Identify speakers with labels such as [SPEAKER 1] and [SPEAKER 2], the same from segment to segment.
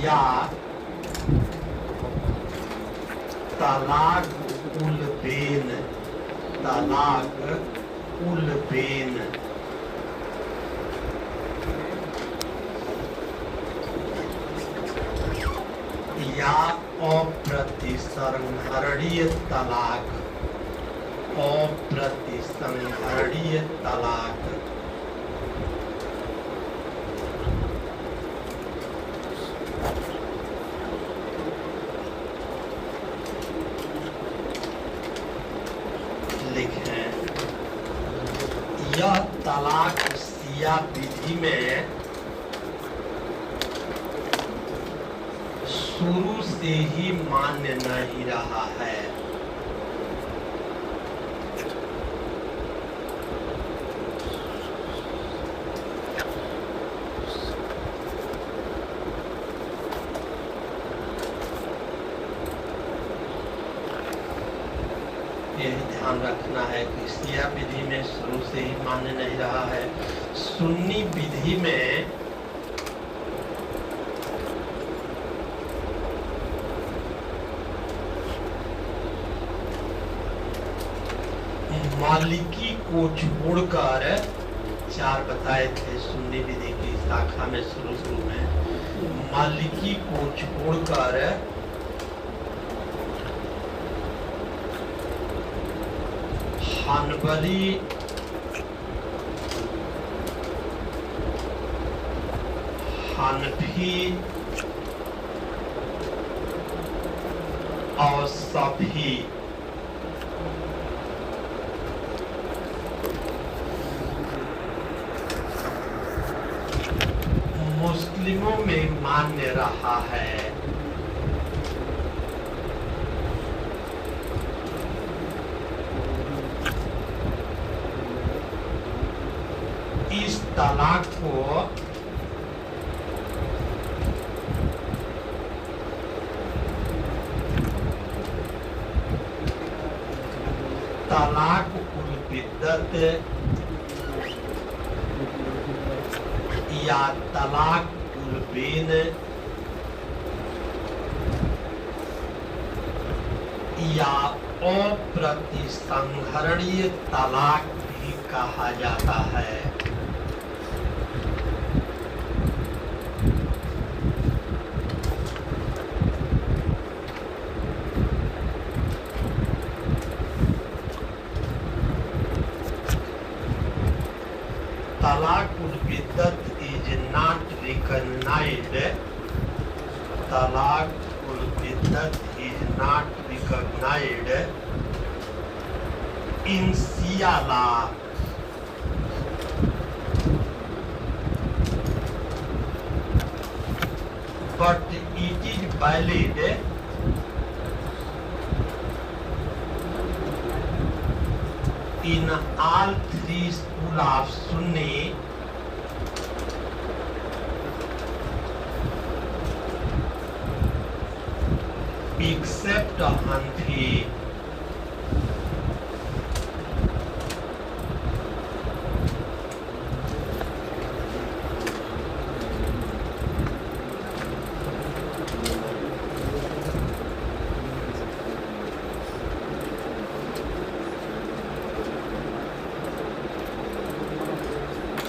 [SPEAKER 1] या तलाक उल बेन, तलाक उल बेन। या अप्रतिसंहरणीय तलाक, अप्रतिसंहरणीय तलाक। लिखें, यह तलाक शिया विधि में शुरू से ही मान्य नहीं रहा है। यही ध्यान रखना है कि शिया विधि में शुरू से ही मान्य नहीं रहा है। सुन्नी विधि में मालिकी को छोड़कर, 4 बताए थे सुन्नी विधि की शाखा में शुरू में, मालिकी को छोड़कर हनबली, हनफी और सफी मुस्लिमों में मान्य रहा है। इस तलाक को तलाक उल बिद्दत या तलाक उल बेन या अप्रतिसंहरणीय तलाक भी कहा जाता है। तलाक उल बिद्दत is not recognized. तलाक उल बिद्दत is not recognized in Shia law. But it is valid in all 3 schools of Sunni except Hanafi.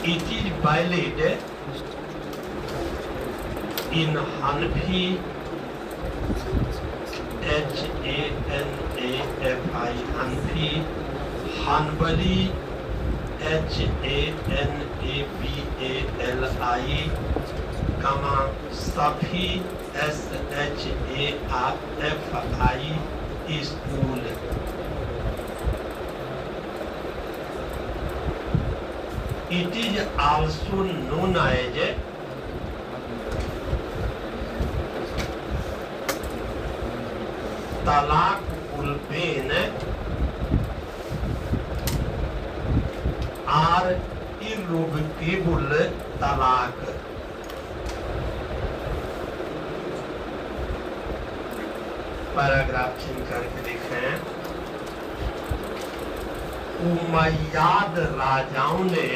[SPEAKER 1] It is valid in Hanafi, H-A-N-A-F-I, Hanafi, Hanbali, H-A-N-A-B-A-L-I, Safi, S-H-A-F-I school. It is also known as तलाक उल Ben और इर्रिवोकेबल तलाक। Paragraph चिन्ह करके देखें। Umayyad राजाओं ने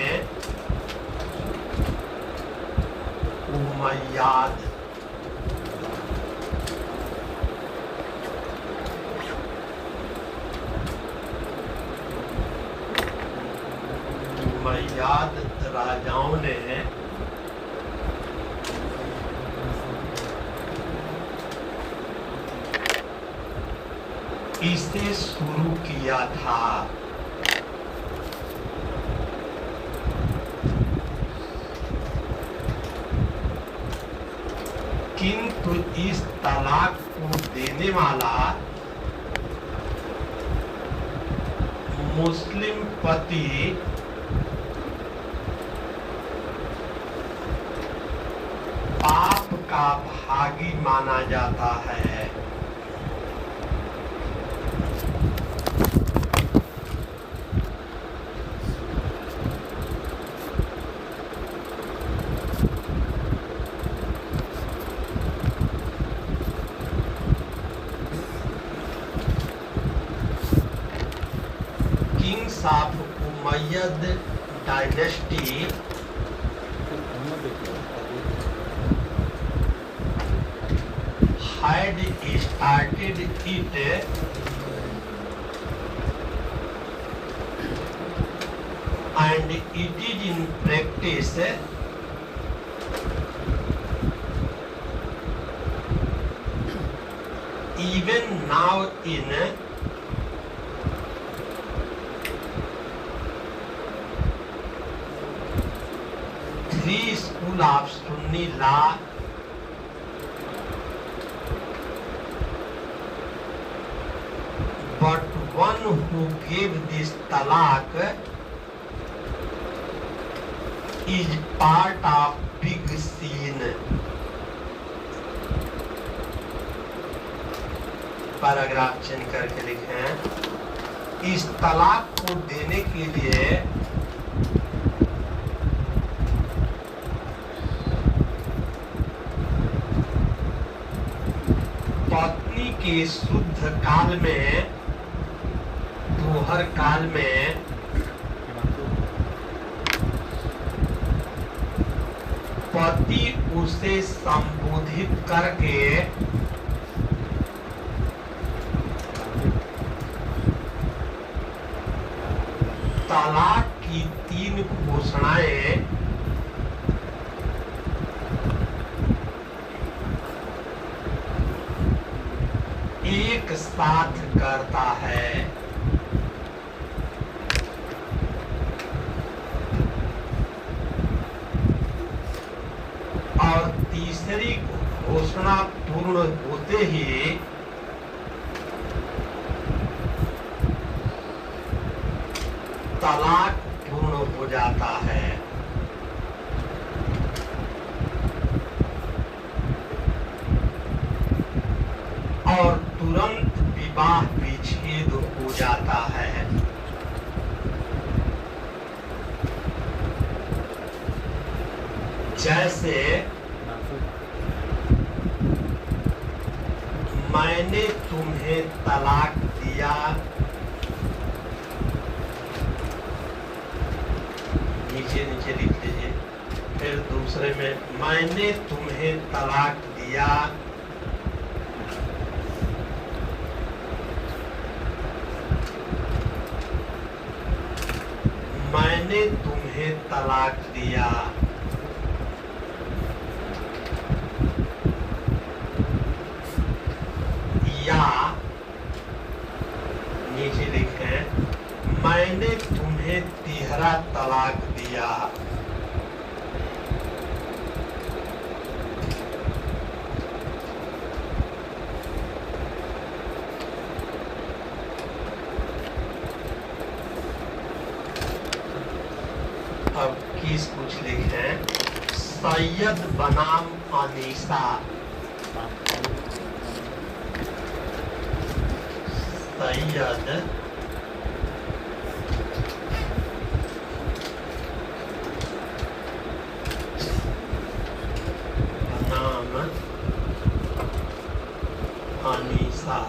[SPEAKER 1] Umayyad उमैयाद राजाओं ने इसे शुरू किया था। किंतु इस तलाक को देने वाला मुस्लिम पति पाप का भागी माना जाता है। Kings of Umayyad dynasty had started it and it is in practice even now in three schools of Sunni law, but one who gave this talaq is part of big sin. Paragraph change करके लिखें, इस तलाक को देने के लिए पत्नी के शुद्ध काल में, दोहर काल में पति उसे संबोधित करके तलाक की 3 घोषणाएं एक साथ करता है। और तीसरी घोषणा पूर्ण होते ही तलाक पूर्ण हो जाता है। और तुरंत विवाह विच्छेद हो जाता है। जैसे मैंने तुम्हें तलाक दिया, नीचे नीचे लिख लीजिए। फिर दूसरे में मैंने तुम्हें तलाक दिया, मैंने तुम्हें तलाक दिया। या नीचे लिखें, मैंने तुम्हें 3रा तलाक दिया। अब किस कुछ लिखें, सैयद बनाम अनीसा। सैयद बनाम अनीसा।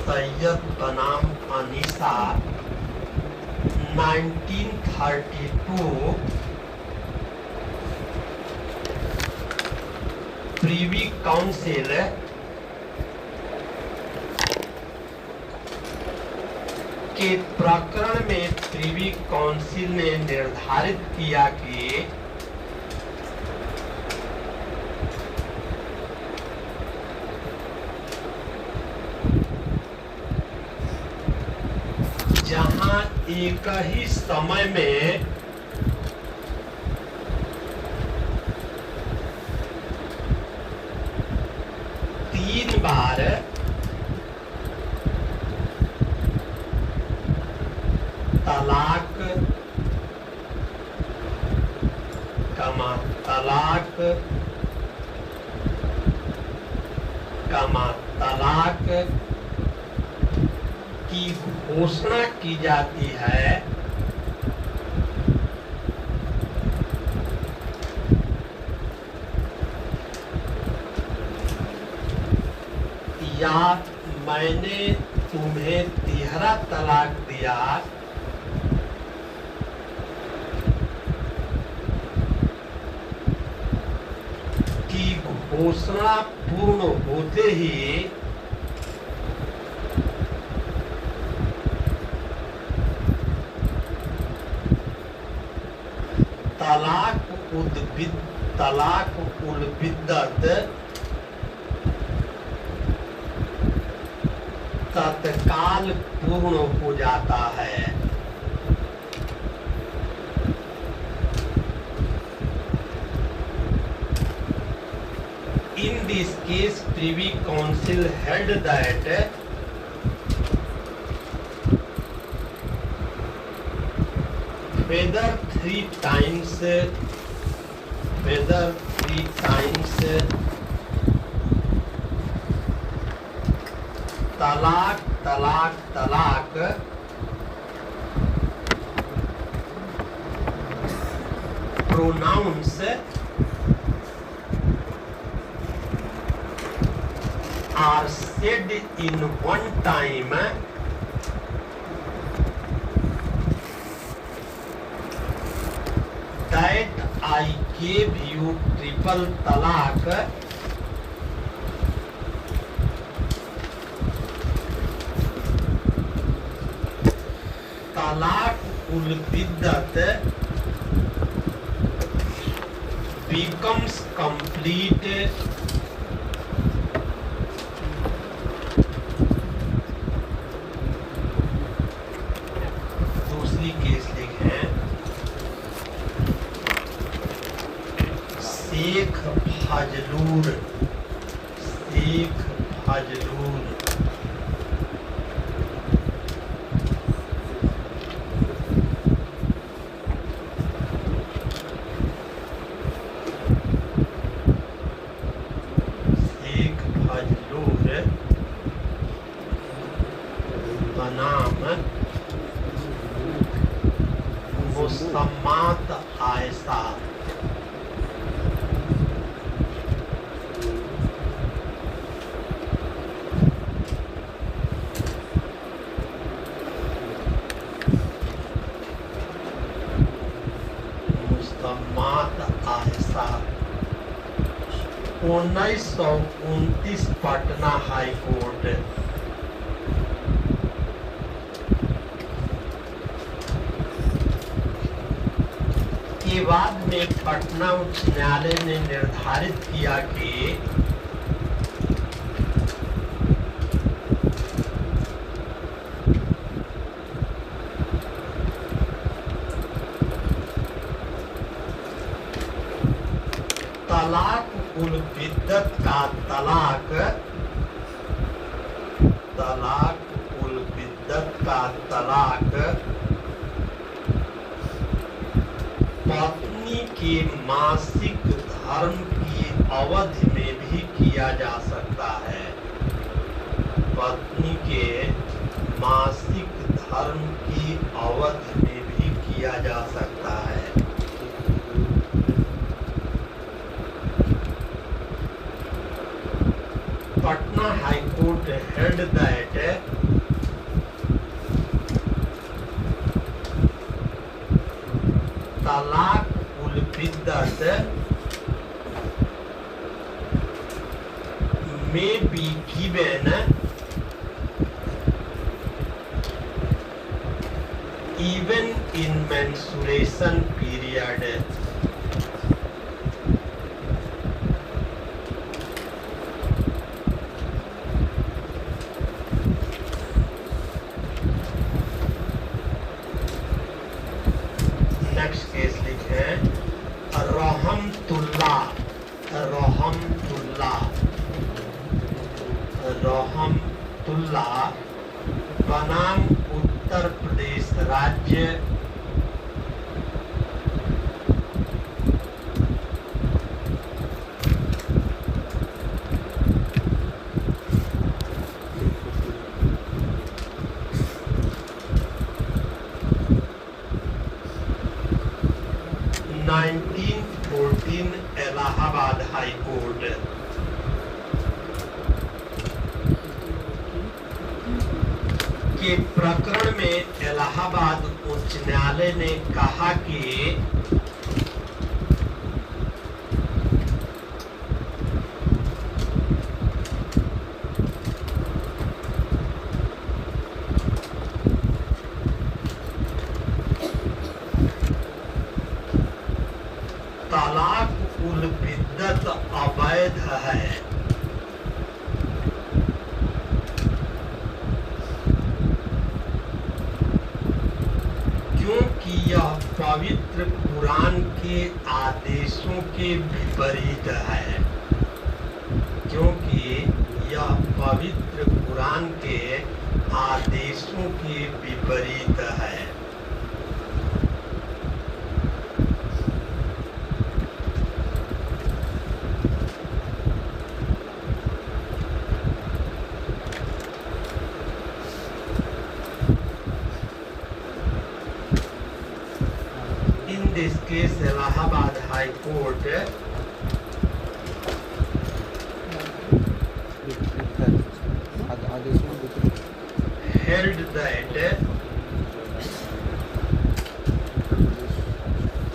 [SPEAKER 1] सैयद बनाम अनीसा 1932 प्रीवी काउंसिल के प्रकरण में प्रिवी काउंसिल ने निर्धारित किया कि जहां एक ही समय में तीन बार तलाक तलाक की घोषणा की जाती है, या मैंने तुम्हें 13 तलाक दिया, की घोषणा पूर्ण होते ही तलाक उल बिद्दत तत्काल पूर्ण हो जाता है। In this case, Privy Council held that whether three times तलाक pronouns are said in one time, that I gave you triple talaq, talaq ul biddat becomes complete दूसरी केस लिखें, शेख फजलूर बनाम मुसम्मात आयशा आयशा 1929 पटना हाई कोर्ट के बाद में पटना उच्च न्यायालय ने निर्धारित किया कि तलाक उल बिद्दत का तलाक पत्नी के मासिक धर्म की अवधि में भी किया जा सकता है। पत्नी के मासिक धर्म की अवधि में भी किया जा सकता है। Patna high court held that तलाक उल बिद्दत may be given even in menstruation period. Next case लिखे रहमतुल्लाह, रहमतुल्लाह, रहमतुल्लाह बनाम उत्तर प्रदेश राज्य। Allahabad high court. के प्रकरण में इलाहाबाद उच्च न्यायालय ने कहा कि तलाक उल बिद्दत अवैध है। क्योंकि यह पवित्र कुरान के आदेशों के विपरीत है। क्योंकि यह पवित्र कुरान के आदेशों के विपरीत है। This case, Allahabad High Court held that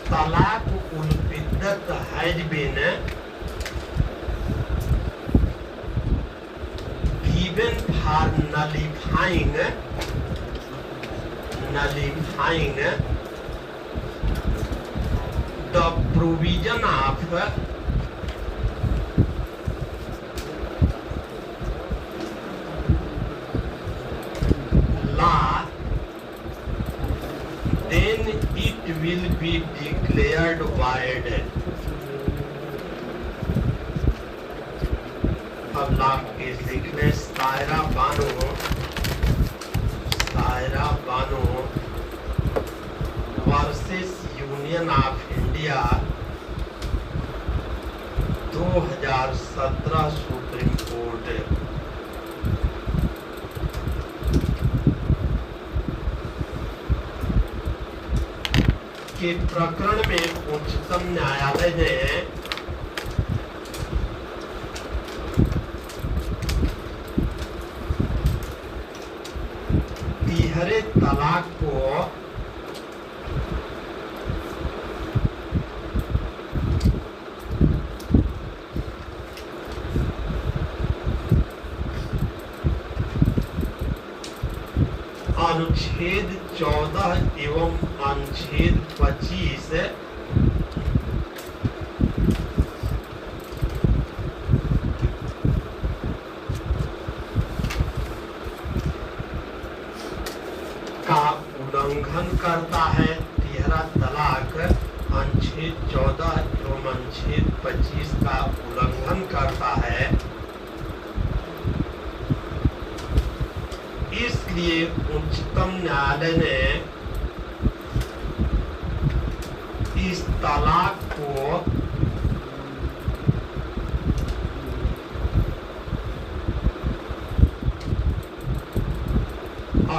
[SPEAKER 1] talaq ul biddat has been given for nullifying the provision of law, then it will be declared void. अब लाभ के लिखने Saira Bano versus union of India 2017 supreme court. के प्रकरण में उच्चतम न्यायालय ने तीहरे तलाक को अनुच्छेद 14 एवं अनुच्छेद 25 का उल्लंघन करता है। तीहरा तलाक अनुच्छेद 14 एवं अनुच्छेद 25 का उल्लंघन करता है। इसलिए उच्चतम न्यायालय ने इस तलाक को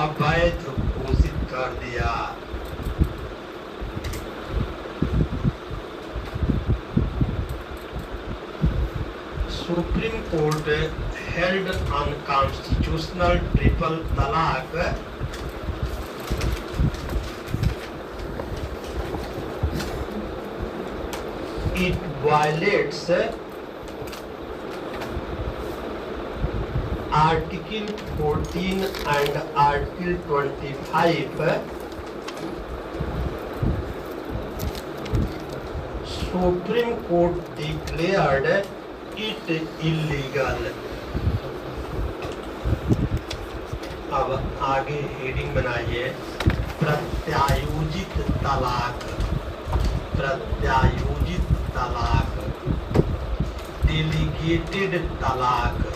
[SPEAKER 1] अवैध घोषित कर दिया। Supreme court held unconstitutional triple talaq it violates Article 14 and Article 25 supreme court declared it illegal. अब आगे हेडिंग बनाइए, प्रत्यायोजित तलाक, प्रत्यायोजित तलाक, डेलीगेटेड तलाक।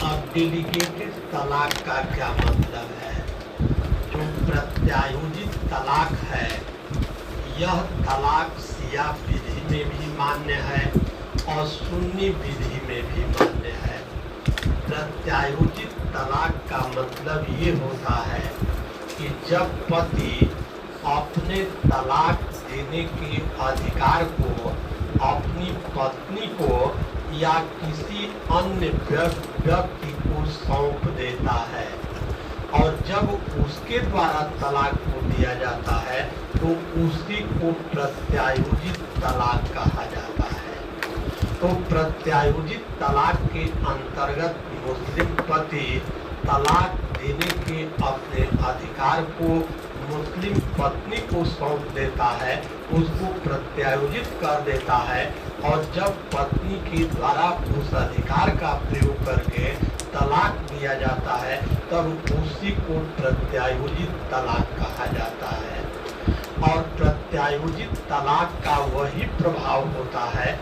[SPEAKER 1] अब डेलीगेटेड तलाक का क्या मतलब है? जो प्रत्यायोजित तलाक है, यह तलाक शिया विधि में भी मान्य है और सुन्नी विधि में भी मान्य है। प्रत्यायोजित तलाक का मतलब ये होता है कि जब पति अपने तलाक देने के अधिकार को अपनी पत्नी को या किसी अन्य व्यक्ति को सौंप देता है, और जब उसके द्वारा तलाक को दिया जाता है तो उसी को प्रत्यायोजित तलाक कहा जाता है। तो प्रत्यायोजित तलाक के अंतर्गत मुस्लिम पति तलाक देने के अपने अधिकार को मुस्लिम पत्नी को सौंप देता है, उसको प्रत्यायोजित कर देता है, और जब पत्नी के द्वारा उस अधिकार का प्रयोग करके तलाक दिया जाता है तब उसी को प्रत्यायोजित तलाक कहा जाता है। और प्रत्यायोजित तलाक का वही प्रभाव होता है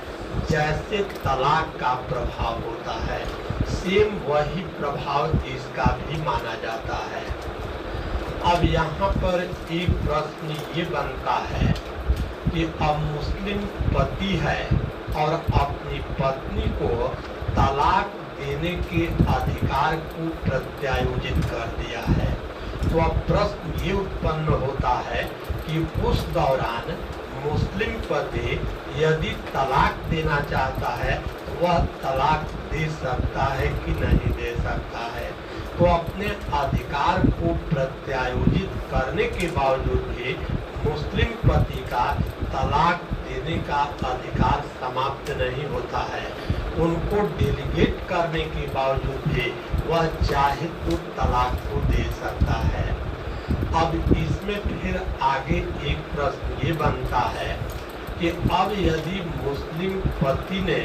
[SPEAKER 1] जैसे तलाक का प्रभाव होता है, सेम वही प्रभाव इसका भी माना जाता है। अब यहाँ पर एक प्रश्न ये बनता है कि अब मुस्लिम पति है और अपनी पत्नी को तलाक देने के अधिकार को प्रत्यायोजित कर दिया है, तो अब प्रश्न ये उत्पन्न होता है कि उस दौरान मुस्लिम पति यदि तलाक देना चाहता है तो वह तलाक दे सकता है कि नहीं दे सकता है। तो अपने अधिकार को प्रत्यायोजित करने के बावजूद भी मुस्लिम पति का तलाक देने का अधिकार समाप्त नहीं होता है। उनको डेलीगेट करने के बावजूद भी वह चाहे तो तलाक को दे सकता है। अब इसमें फिर आगे एक प्रश्न ये बनता है कि अब यदि मुस्लिम पति ने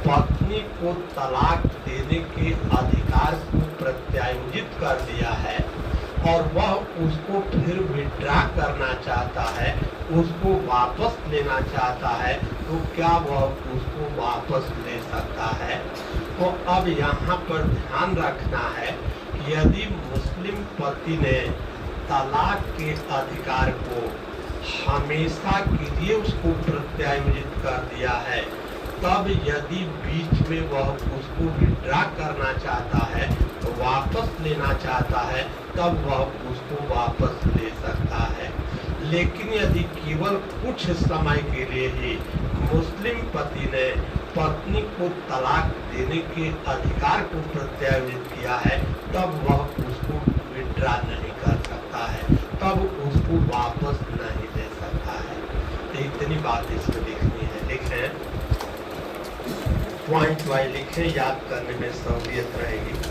[SPEAKER 1] पत्नी को तलाक देने के अधिकार को प्रत्यायोजित कर दिया है और वह उसको फिर विड्रा करना चाहता है, उसको वापस लेना चाहता है, तो क्या वह उसको वापस ले सकता है? तो अब यहाँ पर ध्यान रखना है कि यदि मुस्लिम पति ने तलाक के अधिकार को हमेशा के लिए उसको प्रत्यायोजित कर दिया है, तब यदि बीच में वह उसको विड्रा करना चाहता है, तो वापस लेना चाहता है, तब वह उसको वापस ले सकता है। लेकिन यदि केवल कुछ समय के लिए ही मुस्लिम पति ने पत्नी को तलाक देने के अधिकार को प्रत्यायोजित किया है, तब वह उसको विड्रा नहीं कर सकता है, तब उसको वापस नहीं दे सकता है। तो इतनी बात इसमें लिखनी है। लिखें, पॉइंट वाइज लिखें, याद करने में सहूलियत रहेगी।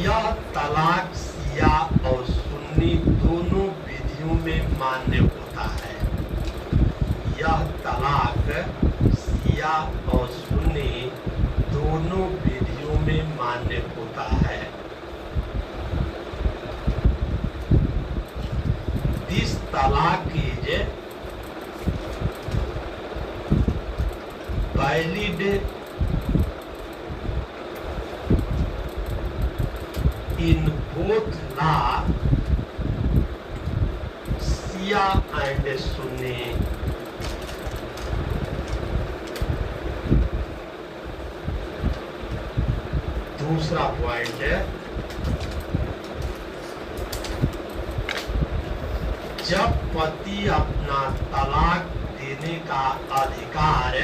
[SPEAKER 1] यह तलाक शिया और सुन्नी दोनों विधियों में मान्य होता है। यह तलाक शिया और सुन्नी दोनों विधियों में मान्य होता है। दिस तलाक is valid in both law, Shia and Sunni. दूसरा पॉइंट है, जब पति अपना तलाक देने का अधिकार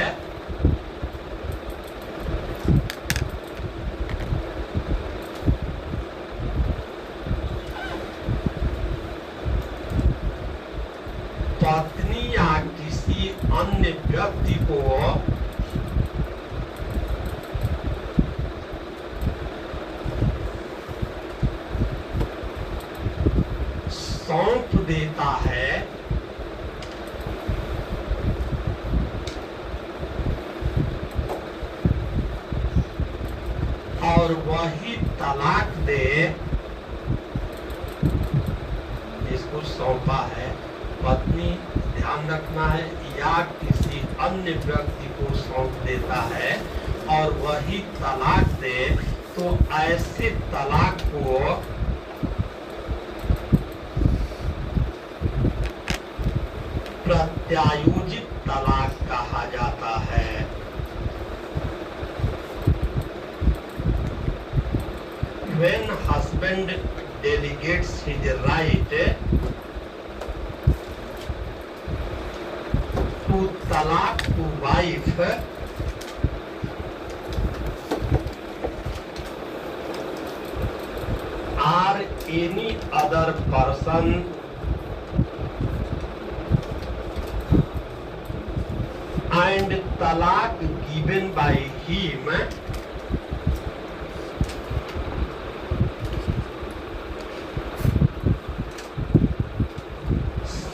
[SPEAKER 1] पत्नी या किसी अन्य व्यक्ति को सौंप देता है और वही तलाक दे जिसको सौंपा है, पत्नी ध्यान रखना है, या किसी अन्य व्यक्ति को सौंप देता है और वही तलाक दे, तो ऐसे तलाक को प्रत्यायोजित तलाक कहा जाता है। When husband delegates his right to talaq to wife or any other person and talaq given by him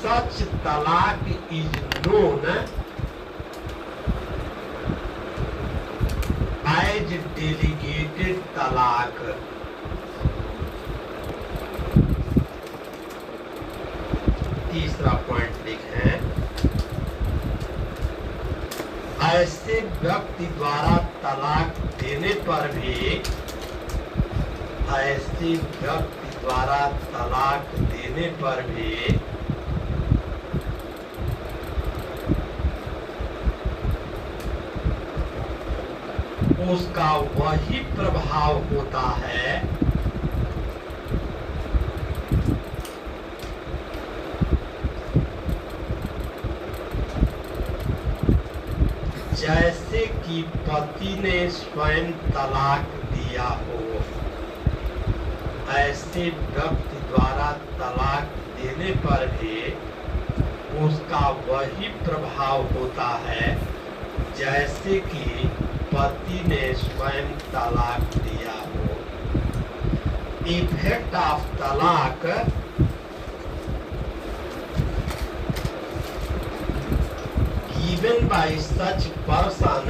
[SPEAKER 1] such talaq is known as delegated talaq। तीसरा पॉइंट लिखें, ऐसे व्यक्ति द्वारा तलाक देने पर भी, ऐसे व्यक्ति द्वारा तलाक देने पर भी उसका वही प्रभाव होता है जैसे कि पति ने स्वयं तलाक दिया हो। ऐसे व्यक्ति द्वारा तलाक देने पर भी उसका वही प्रभाव होता है जैसे कि पति ने स्वयं तलाक दिया हो। इफेक्ट ऑफ तलाक given by such person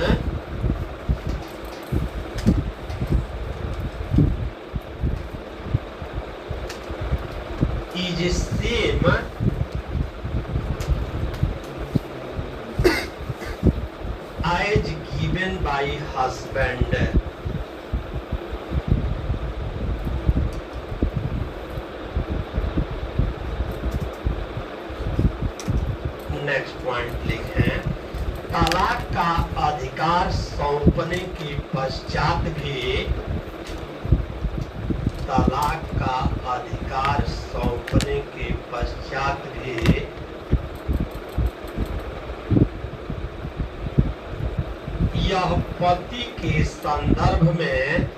[SPEAKER 1] is same as given by husband। Next point लिखें, तलाक का अधिकार सौंपने के पश्चात भी, तलाक का अधिकार सौंपने के पश्चात भी यह पति के संदर्भ में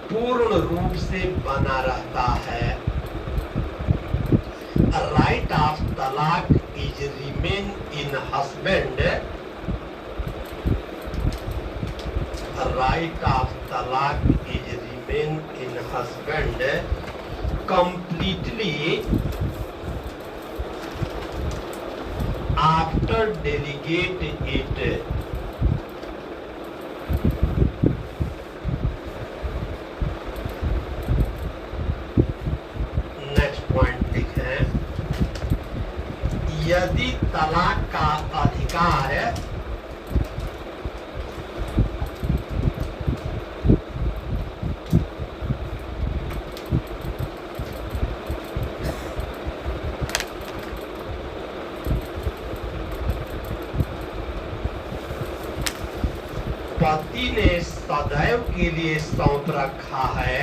[SPEAKER 1] पूर्ण रूप से बना रहता है। राइट ऑफ तलाक is remain in husband, right of तलाक is remain in husband completely after delegate it। यदि तलाक का अधिकार सदैव के लिए सौंप रखा है।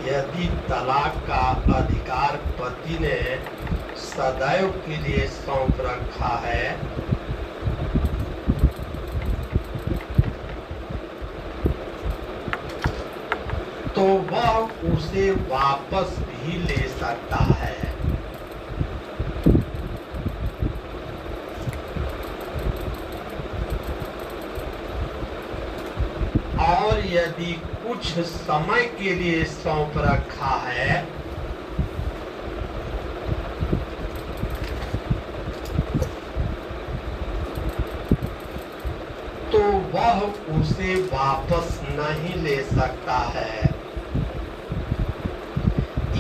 [SPEAKER 1] यदि तलाक का अधिकार पति ने सदैव के लिए सौंप रखा है तो वह उसे वापस भी ले सकता है। और यदि कुछ समय के लिए सौंप रखा है तो वह उसे वापस नहीं ले सकता है।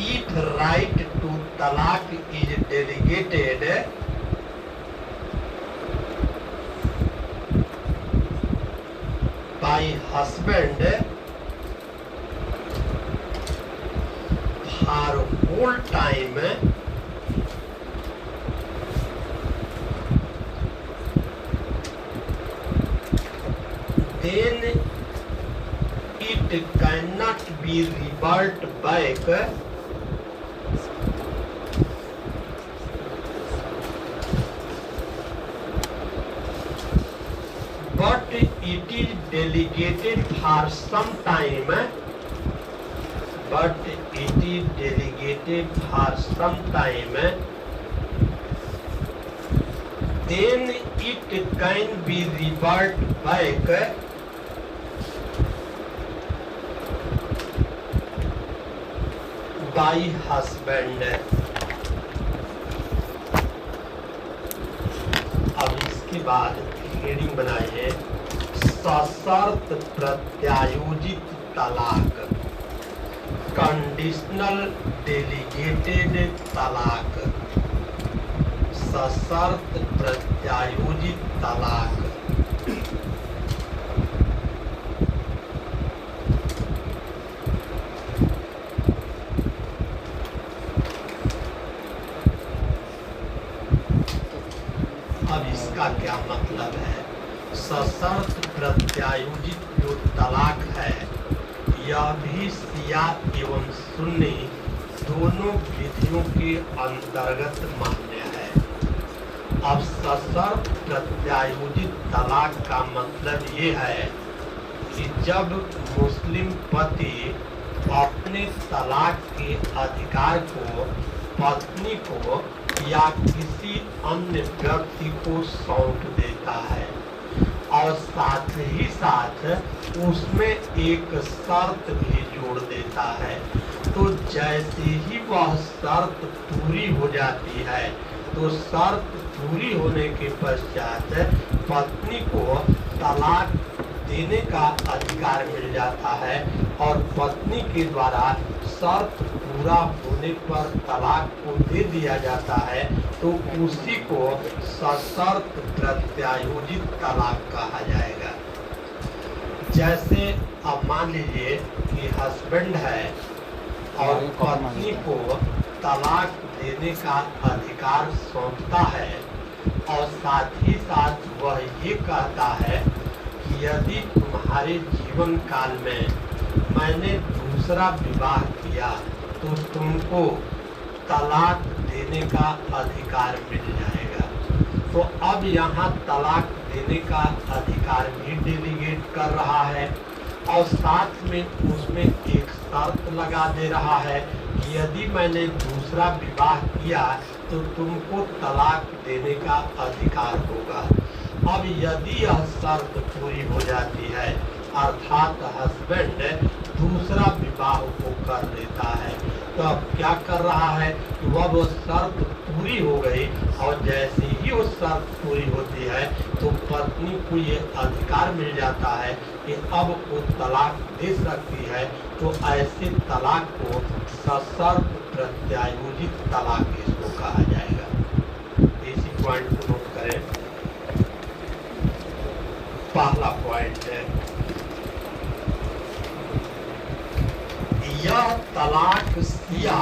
[SPEAKER 1] If right to talaq is delegated by husband for whole time, then it cannot be revert back but it is delegated for some time, but it is delegated for some time, then it can be revert back by husband। अब इसके बाद heading बनाइए सशर्त प्रत्यायोजित तलाक, conditional delegated तलाक, सशर्त प्रत्यायोजित तलाक। अब इसका क्या मतलब है? सशर्त प्रत्यायोजित जो तलाक है यह भी शिया एवं सुन्नी दोनों विधियों के अंतर्गत मान्य है। अब सशर्त प्रत्यायोजित तलाक का मतलब ये है कि जब मुस्लिम पति अपने तलाक के अधिकार को पत्नी को या किसी अन्य व्यक्ति को सौंप देता है और साथ ही साथ उसमें एक शर्त भी जोड़ देता है, तो जैसे ही वह शर्त पूरी हो जाती है तो शर्त पूरी होने के पश्चात पत्नी को तलाक देने का अधिकार मिल जाता है और पत्नी के द्वारा शर्त पूरा होने पर तलाक को दे दिया जाता है, तो उसी को सशर्त प्रत्यायोजित तलाक कहा जाएगा। जैसे अब मान लीजिए कि हस्बैंड है और पत्नी को तलाक देने का अधिकार सौंपता है और साथ ही साथ वह ये कहता है कि यदि तुम्हारे जीवन काल में मैंने दूसरा विवाह किया तो तुमको तलाक देने का अधिकार मिल जाएगा। तो अब यहाँ तलाक देने का अधिकार भी डेलीगेट कर रहा है और साथ में उसमें एक शर्त लगा दे रहा है कि यदि मैंने दूसरा विवाह किया तो तुमको तलाक देने का अधिकार होगा। अब यदि यह शर्त पूरी हो जाती है अर्थात हस्बैंड दूसरा विवाह को कर लेता है, तो अब क्या कर रहा है कि वह शर्त पूरी हो गई और जैसे ही वो शर्त पूरी होती है तो पत्नी को ये अधिकार मिल जाता है कि अब वो तलाक दे सकती है। तो ऐसे तलाक को सशर्त प्रत्यायोजित तलाक इसको कहा जाएगा। इसी पॉइंट को नोट करें। पहला पॉइंट है यह तलाक शिया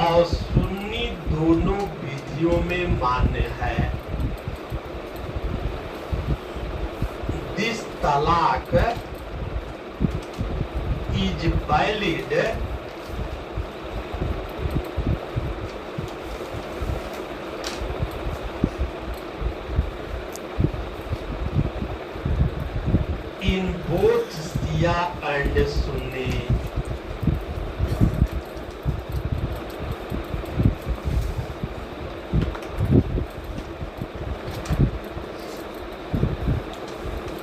[SPEAKER 1] और सुन्नी दोनों विधियों में मान्य है। talaq is valid in both Shia and Sunni.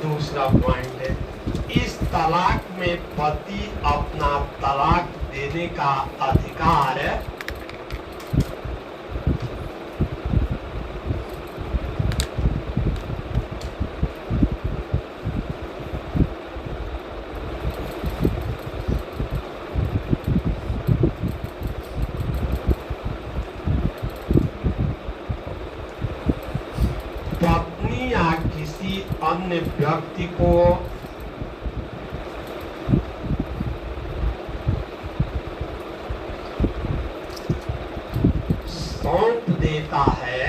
[SPEAKER 1] दूसरा पॉइंट है, इस तलाक में पति अपना तलाक देने का अधिकार पत्नी या किसी अन्य व्यक्ति को सौंप देता है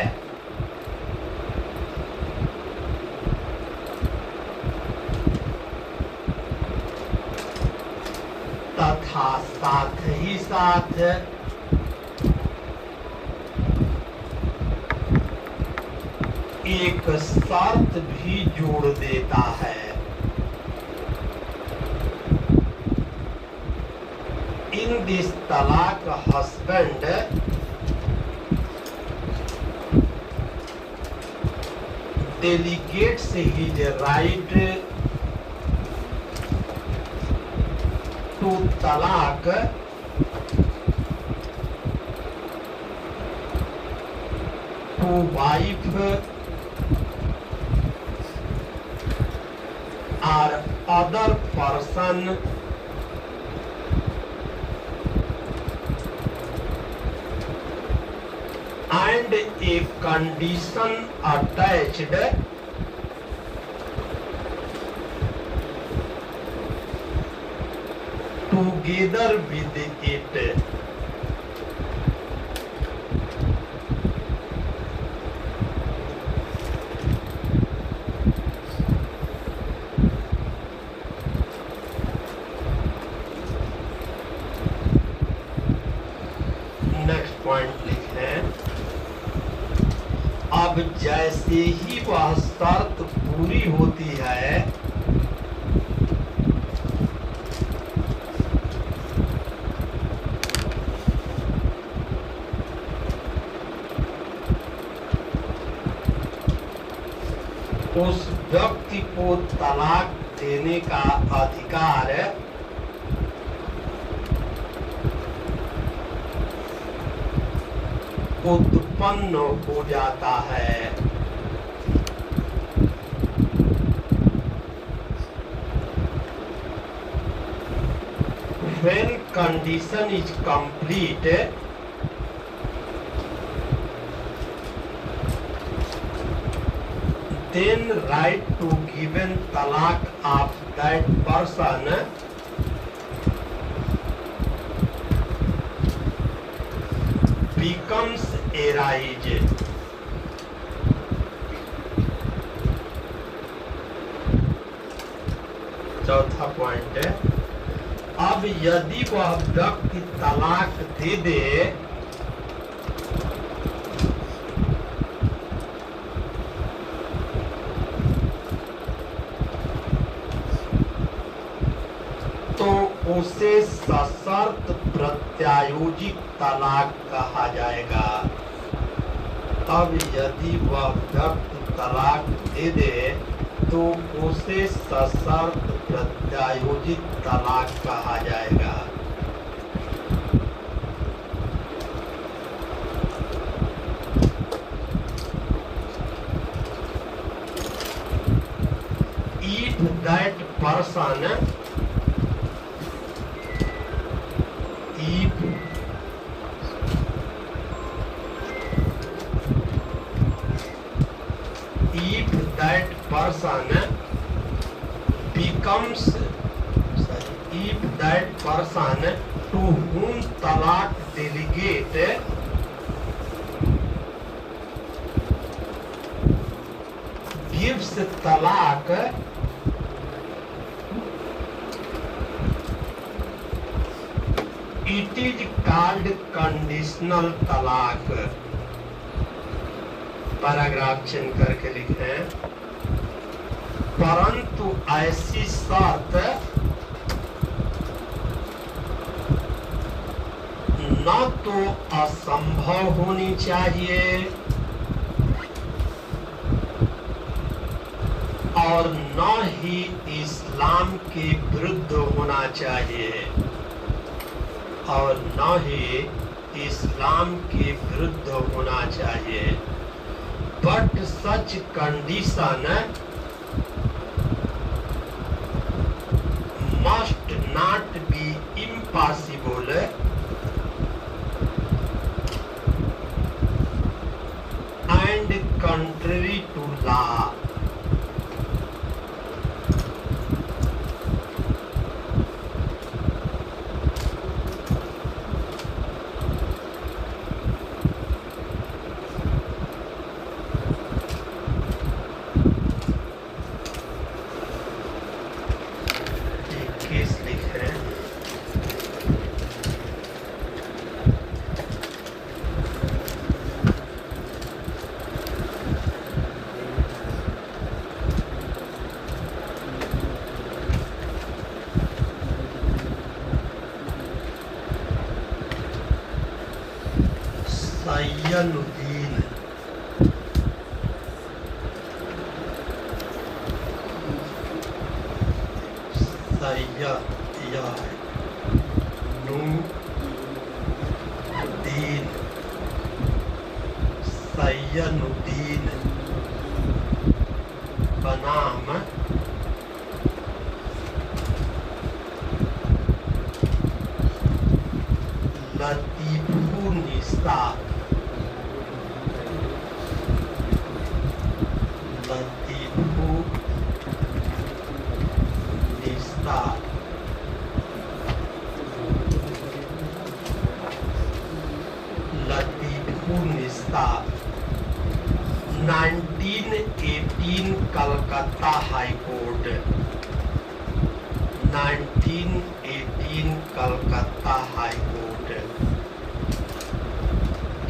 [SPEAKER 1] तथा साथ ही साथ एक शर्त भी जोड़ देता है। In this talaq, husband delegates his right to talaq to wife or other person and a condition attached together with it. Next point लिखें, अब जैसे ही वह शर्त पूरी होती है उस व्यक्ति को तलाक देने का अधिकार उत्पन्न हो जाता है। When condition is complete, then right to given talaq of that person becomes arise. चौथा पॉइंट है, अब यदि वह व्यक्ति तलाक दे दे तो उसे सशर्त प्रत्यायोजित तलाक कहा जाएगा। अब यदि वह व्यक्ति तलाक दे दे तो उसे सशर्त प्रत्यायोजित तलाक कहा जाएगा। If that person if that person becomes if that person to whom talaq delegate gives talaq It is called conditional तलाक। पैराग्राफ चेंज करके लिखे, परंतु ऐसी शर्त न तो असंभव होनी चाहिए और न ही इस्लाम के विरुद्ध होना चाहिए, और न ही इस्लाम के विरुद्ध होना चाहिए। But such condition must not be impossible and contrary to law. Sayyanuddin Sayyanuddin बनाम Latifunnisa Latifunnisa 1918 Calcutta high court. 1918 Calcutta high court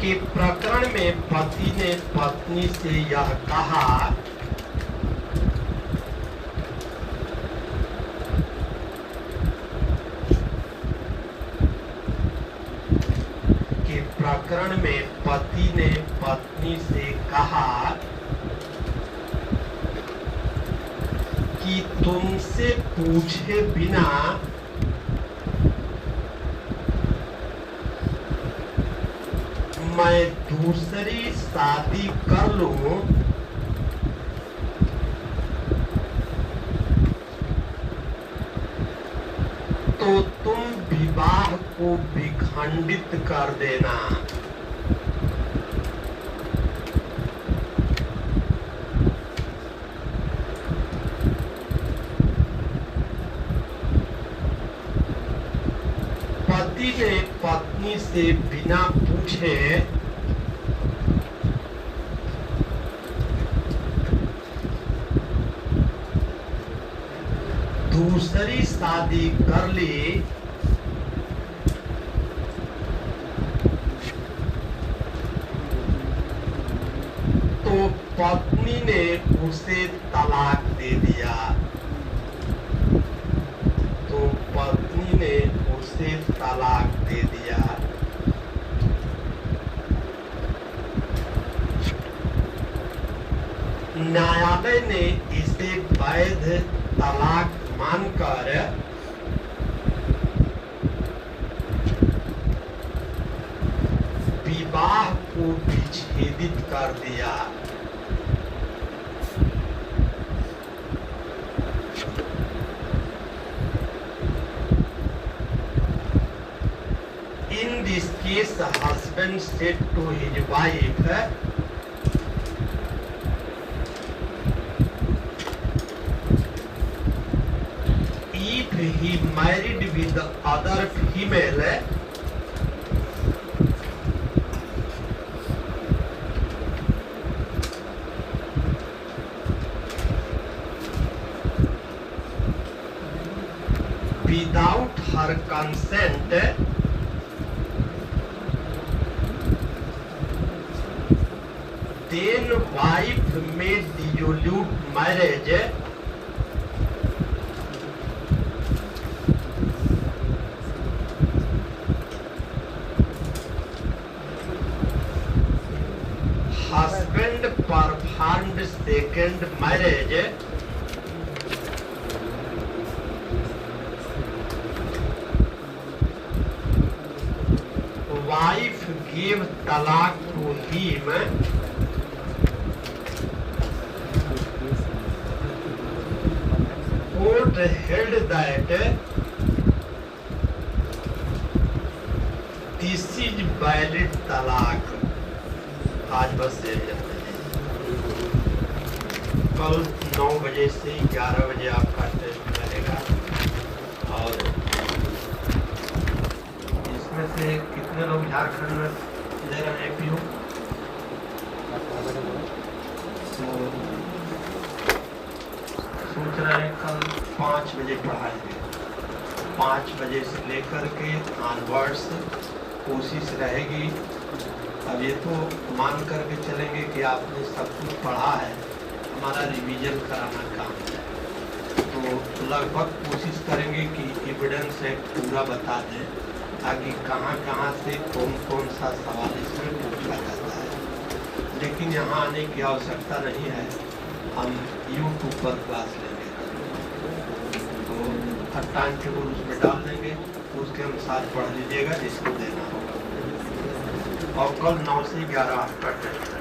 [SPEAKER 1] के प्रकरण में पति ने पत्नी से यह कहा प्रकरण में पति ने पत्नी से कहा कि तुमसे पूछे बिना मैं दूसरी शादी कर लूं तो तुम विवाह को विखंडित कर देना। पति ने पत्नी से बिना पूछे दूसरी शादी कर ली तो पत्नी ने उसे तलाक दे दिया। तो पत्नी ने उसे तलाक दे दिया। न्यायालय ने इसे वैध तलाक मानकर विवाह को विच्छेदित कर दिया। In this case, the husband said to his wife, if he married with the other female, without her consent, then wife में dissolute marriage husband performed second marriage wife gave talaq to him court held that this is valid talaq। आज बस से कल 9 बजे से 11 बजे आपका test रहेगा और इसमें से कितने लोग झारखंड में ले रहे हैं पीओ? सोच रहे हैं कल 5 बजे पढ़ाएंगे। 5 बजे से लेकर के ऑनवर्ड्स कोशिश रहेगी। अब ये तो मान करके चलेंगे कि आपने सब कुछ पढ़ा है, हमारा रिवीजन कराना काम है, तो लगभग कोशिश करेंगे कि एविडेंस एक पूरा बता दें ताकि कहाँ कहाँ से कौन कौन सा सवाल इसमें पूछा जाता है। लेकिन यहाँ आने की आवश्यकता नहीं है, हम यूट्यूब पर क्लास लेंगे तो हर टाइम टेबल उसमें डाल देंगे, उसके अनुसार पढ़ लीजिएगा जिसको देना होगा। और कल 9 से 11 आपका टेस्ट है।